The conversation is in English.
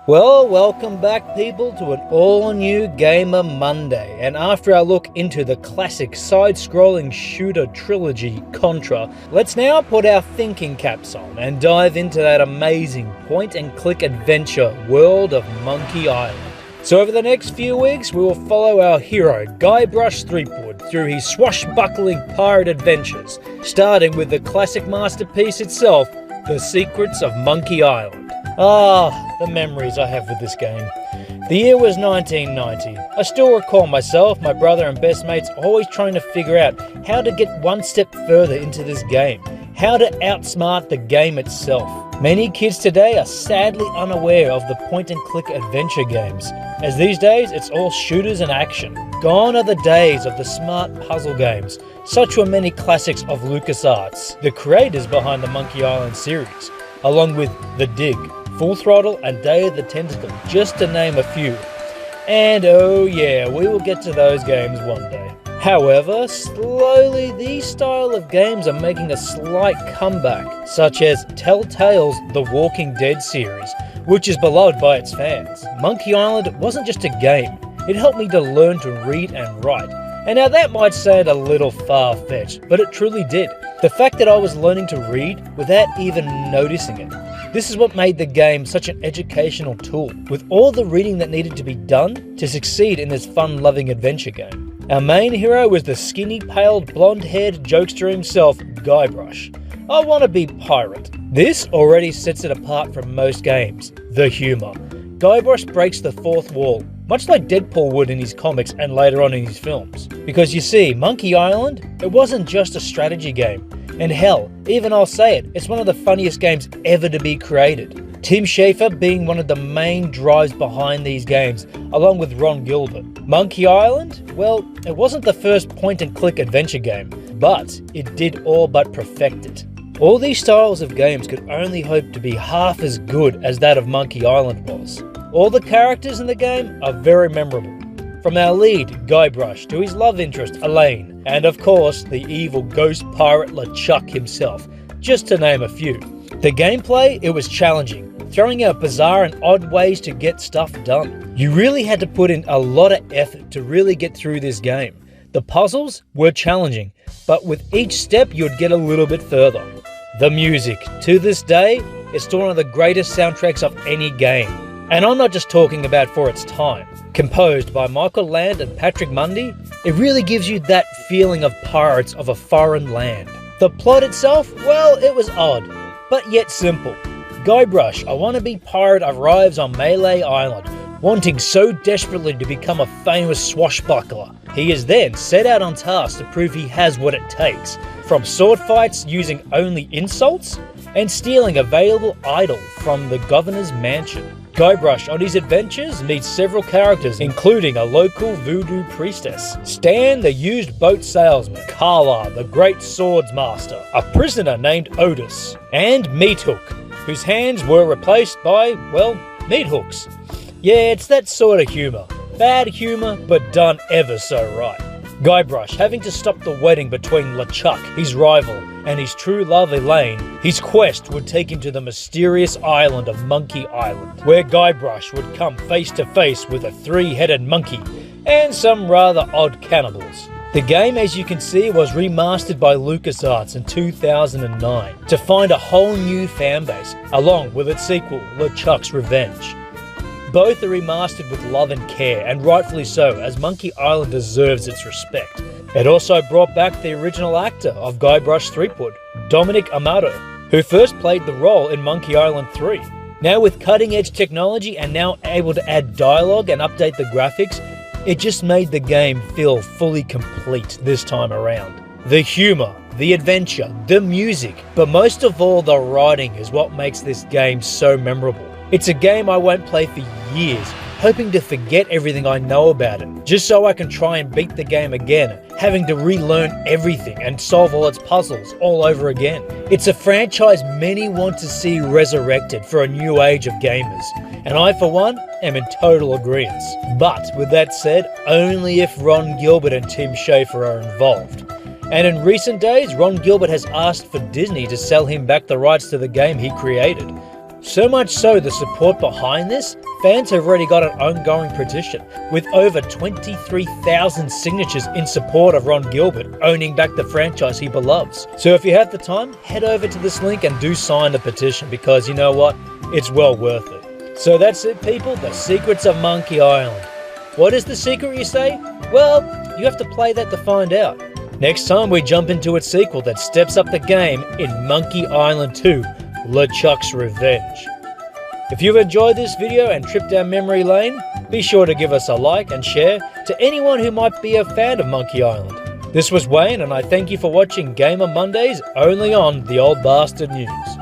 Well, welcome back people to an all-new Gamer Monday, and after our look into the classic side-scrolling shooter trilogy Contra, let's now put our thinking caps on and dive into that amazing point-and-click adventure world of Monkey Island. So over the next few weeks, we will follow our hero, Guybrush Threepwood, through his swashbuckling pirate adventures, starting with the classic masterpiece itself, The Secrets of Monkey Island. The memories I have with this game. The year was 1990. I still recall myself, my brother and best mates always trying to figure out how to get one step further into this game, how to outsmart the game itself. Many kids today are sadly unaware of the point-and-click adventure games, as these days it's all shooters and action. Gone are the days of the smart puzzle games. Such were many classics of LucasArts, the creators behind the Monkey Island series, along with The Dig, Full Throttle and Day of the Tentacle, just to name a few. And oh yeah, we will get to those games one day. However, slowly these style of games are making a slight comeback, such as Telltale's The Walking Dead series, which is beloved by its fans. Monkey Island wasn't just a game, it helped me to learn to read and write. And now that might sound a little far-fetched, but it truly did. The fact that I was learning to read without even noticing it. This is what made the game such an educational tool, with all the reading that needed to be done to succeed in this fun-loving adventure game. Our main hero was the skinny-paled, blonde-haired jokester himself, Guybrush. I want to be pirate. This already sets it apart from most games, the humour. Guybrush breaks the fourth wall, much like Deadpool would in his comics and later on in his films. Because you see, Monkey Island, it wasn't just a strategy game. And hell, even I'll say it, it's one of the funniest games ever to be created. Tim Schafer being one of the main drives behind these games, along with Ron Gilbert. Monkey Island? Well, it wasn't the first point-and-click adventure game, but it did all but perfect it. All these styles of games could only hope to be half as good as that of Monkey Island was. All the characters in the game are very memorable. From our lead, Guybrush, to his love interest, Elaine, and of course, the evil ghost pirate LeChuck himself, just to name a few. The gameplay, it was challenging, throwing out bizarre and odd ways to get stuff done. You really had to put in a lot of effort to really get through this game. The puzzles were challenging, but with each step you'd get a little bit further. The music, to this day, is still one of the greatest soundtracks of any game. And I'm not just talking about for its time. Composed by Michael Land and Patrick Mundy, it really gives you that feeling of pirates of a foreign land. The plot itself, well, it was odd, but yet simple. Guybrush, a wannabe pirate, arrives on Melee Island, wanting so desperately to become a famous swashbuckler. He is then set out on task to prove he has what it takes, from sword fights using only insults, and stealing a valuable idol from the governor's mansion. Guybrush on his adventures meets several characters, including a local voodoo priestess, Stan the used boat salesman, Carla the great swords master, a prisoner named Otis, and Meat Hook, whose hands were replaced by, well, meat hooks. Yeah, it's that sort of humour. Bad humour, but done ever so right. Guybrush having to stop the wedding between LeChuck, his rival, and his true love Elaine. His quest would take him to the mysterious island of Monkey Island, where Guybrush would come face to face with a three-headed monkey and some rather odd cannibals. The game, as you can see, was remastered by LucasArts in 2009 to find a whole new fanbase, along with its sequel, LeChuck's Revenge. Both are remastered with love and care, and rightfully so, as Monkey Island deserves its respect. It also brought back the original actor of Guybrush Threepwood, Dominic Amato, who first played the role in Monkey Island 3. Now with cutting-edge technology and now able to add dialogue and update the graphics, it just made the game feel fully complete this time around. The humour, the adventure, the music, but most of all the writing is what makes this game so memorable. It's a game I won't play for years, hoping to forget everything I know about it, just so I can try and beat the game again, having to relearn everything and solve all its puzzles all over again. It's a franchise many want to see resurrected for a new age of gamers, and I for one am in total agreement. But with that said, only if Ron Gilbert and Tim Schafer are involved. And in recent days, Ron Gilbert has asked for Disney to sell him back the rights to the game he created. So much so, the support behind this, fans have already got an ongoing petition, with over 23,000 signatures in support of Ron Gilbert owning back the franchise he loves. So if you have the time, head over to this link and do sign the petition, because you know what? It's well worth it. So that's it, people, the secrets of Monkey Island. What is the secret, you say? Well, you have to play that to find out. Next time we jump into its sequel that steps up the game in Monkey Island 2, LeChuck's Revenge. If you've enjoyed this video and tripped down memory lane, be sure to give us a like and share to anyone who might be a fan of Monkey Island. This was Wayne, and I thank you for watching Gamer Mondays only on the Old Bastard News.